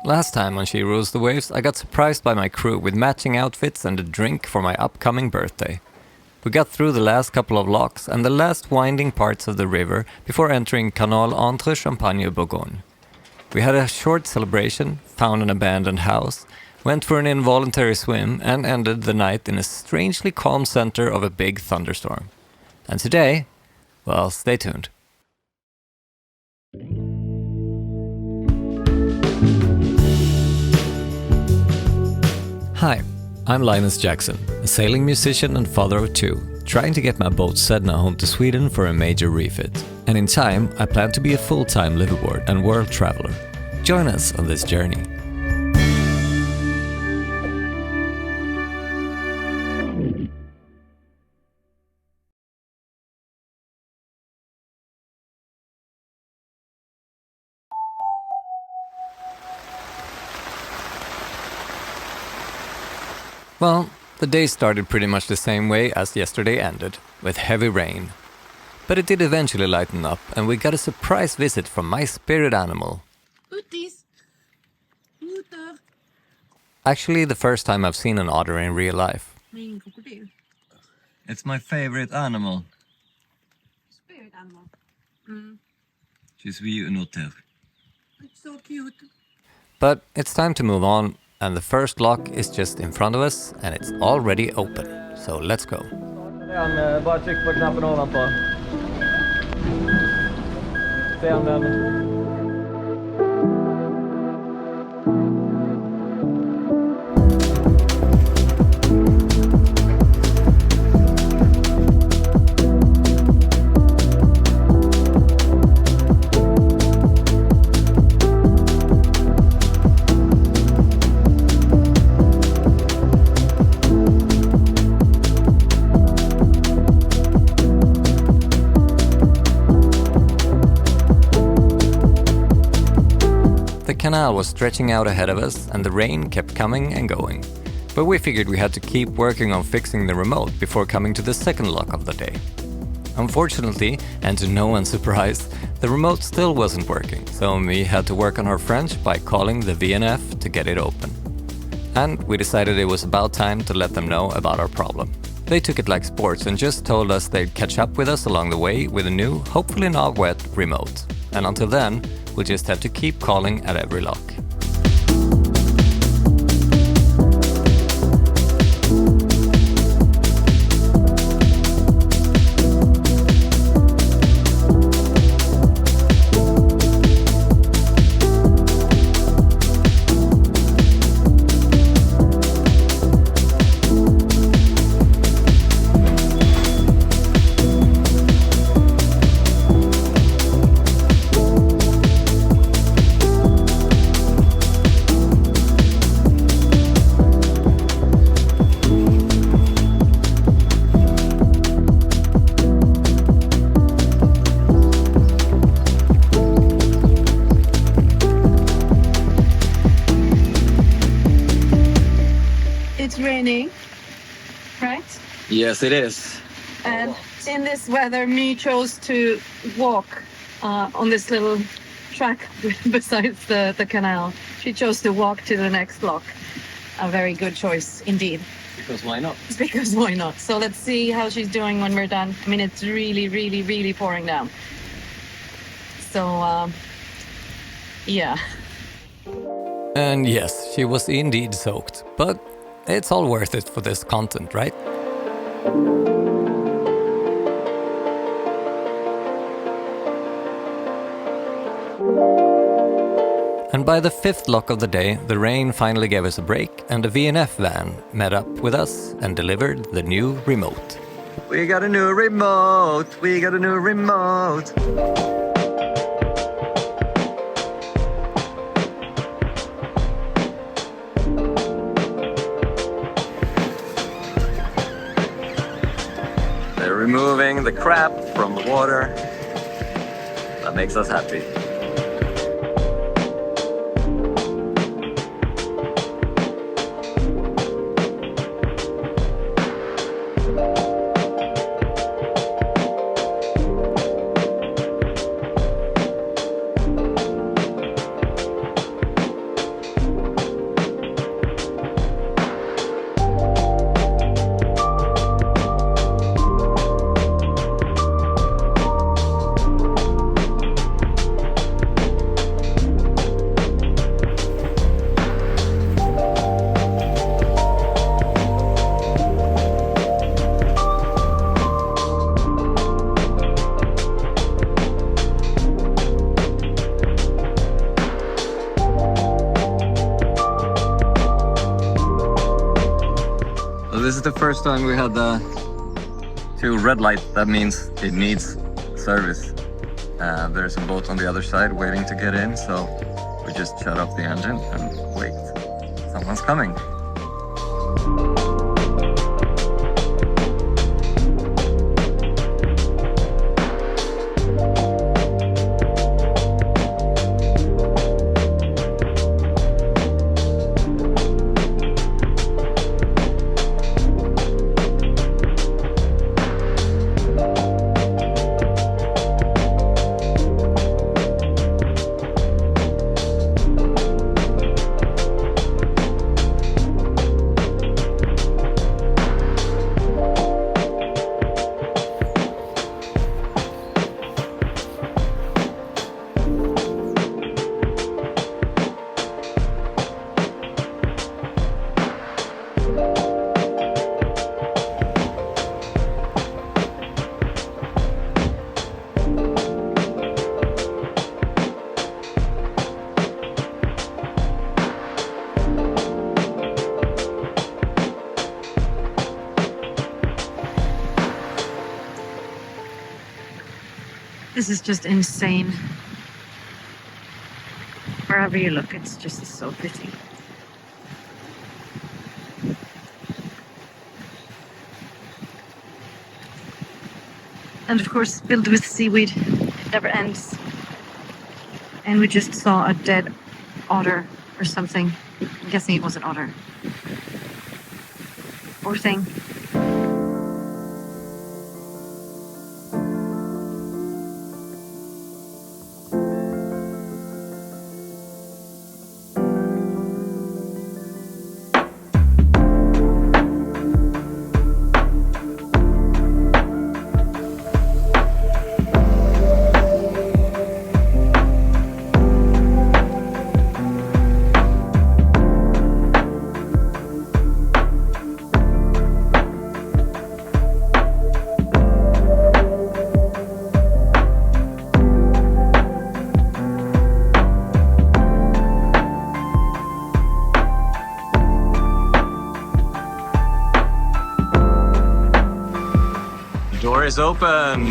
Last time on She Rules the Waves, I got surprised by my crew with matching outfits and a drink for my upcoming birthday. We got through the last couple of locks and the last winding parts of the river before entering Canal entre Champagne-Bourgogne. We had a short celebration, found an abandoned house, went for an involuntary swim, and ended the night in a strangely calm center of a big thunderstorm. And today, well, stay tuned. Hi, I'm Linus Jackson, a sailing musician and father of two, trying to get my boat Sedna home to Sweden for a major refit. And in time, I plan to be a full-time liveaboard and world traveler. Join us on this journey. Well, the day started pretty much the same way as yesterday ended, with heavy rain. But it did eventually lighten up, and we got a surprise visit from my spirit animal. Otter. Actually, the first time I've seen an otter in real life. It's my favorite animal. Spirit animal. Je suis un otter. It's so cute. But it's time to move on, and the first lock is just in front of us, and it's already open. So let's go. Bara tryck på knappen ovanpå. Se om den... The canal was stretching out ahead of us and the rain kept coming and going. But we figured we had to keep working on fixing the remote before coming to the second lock of the day. Unfortunately, and to no one's surprise, the remote still wasn't working, so we had to work on our French by calling the VNF to get it open. And we decided it was about time to let them know about our problem. They took it like sports and just told us they'd catch up with us along the way with a new, hopefully not wet, remote. And until then, we'll just have to keep calling at every lock. It's raining, right? Yes, it is. And in this weather, me chose to walk on this little track besides the canal. She chose to walk to the next lock. A very good choice indeed. Because why not? Because why not? So let's see how she's doing when we're done. I mean, it's really, really, really pouring down. So, yeah. And yes, she was indeed soaked, but it's all worth it for this content, right? And by the fifth lock of the day, the rain finally gave us a break, and the VNF van met up with us and delivered the new remote. We got a new remote. We got a new remote. They're removing the crap from the water. That makes us happy. the first time we had the two red lights. That means it needs service. There's a boat on the other side waiting to get in, so we just shut off the engine and wait. Someone's coming. This is just insane. Wherever you look, it's just so pretty. And of course, filled with seaweed. It never ends. And we just saw a dead otter or something. I'm guessing it was an otter. Poor thing. Door is open.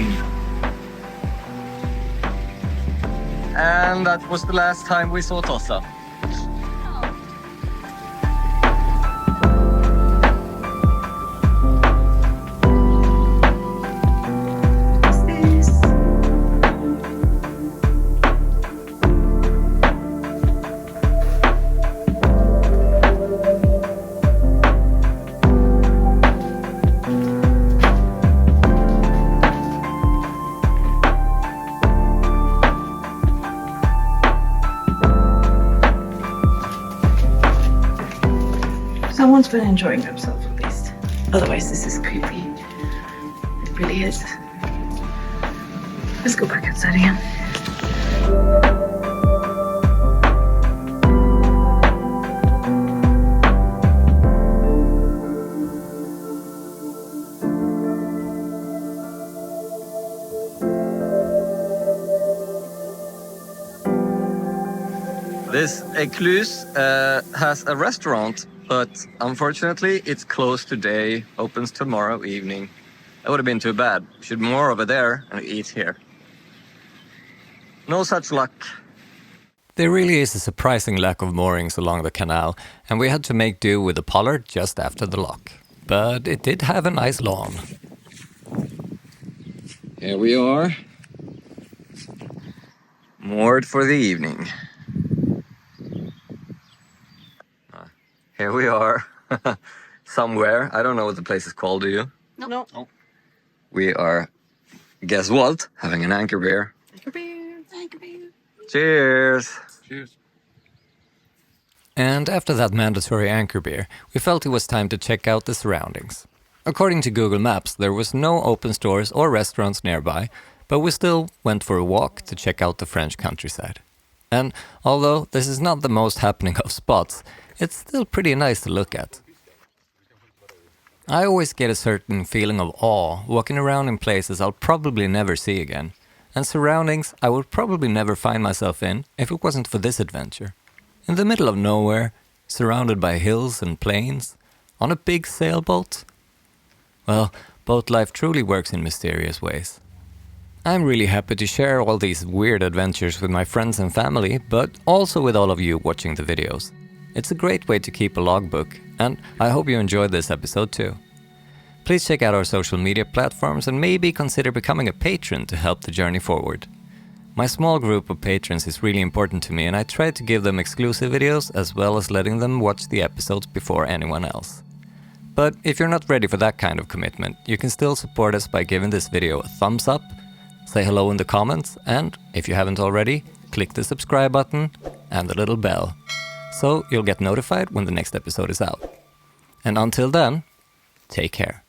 And that was the last time we saw Tossa. Someone's been enjoying themselves at least. Otherwise, this is creepy. It really is. Let's go back outside again. This écluse has a restaurant, but unfortunately it's closed today, opens tomorrow evening. That would have been too bad. Should more over there and eat here. No such luck. There really is a surprising lack of moorings along the canal, and we had to make do with a pollard just after the lock. But it did have a nice lawn. Here we are, moored for the evening. Here we are, somewhere. I don't know what the place is called, do you? No. We are, guess what? Having an anchor beer. Anchor beer. Anchor beer. Cheers! Cheers. And after that mandatory anchor beer, we felt it was time to check out the surroundings. According to Google Maps, there was no open stores or restaurants nearby, but we still went for a walk to check out the French countryside. And although this is not the most happening of spots, it's still pretty nice to look at. I always get a certain feeling of awe walking around in places I'll probably never see again, and surroundings I would probably never find myself in if it wasn't for this adventure. In the middle of nowhere, surrounded by hills and plains, on a big sailboat, Well, boat life truly works in mysterious ways. I'm really happy to share all these weird adventures with my friends and family, but also with all of you watching the videos. It's a great way to keep a logbook, and I hope you enjoyed this episode too. Please check out our social media platforms and maybe consider becoming a patron to help the journey forward. My small group of patrons is really important to me, and I try to give them exclusive videos as well as letting them watch the episodes before anyone else. But if you're not ready for that kind of commitment, you can still support us by giving this video a thumbs up, say hello in the comments, and, if you haven't already, click the subscribe button and the little bell, so you'll get notified when the next episode is out. And until then, take care.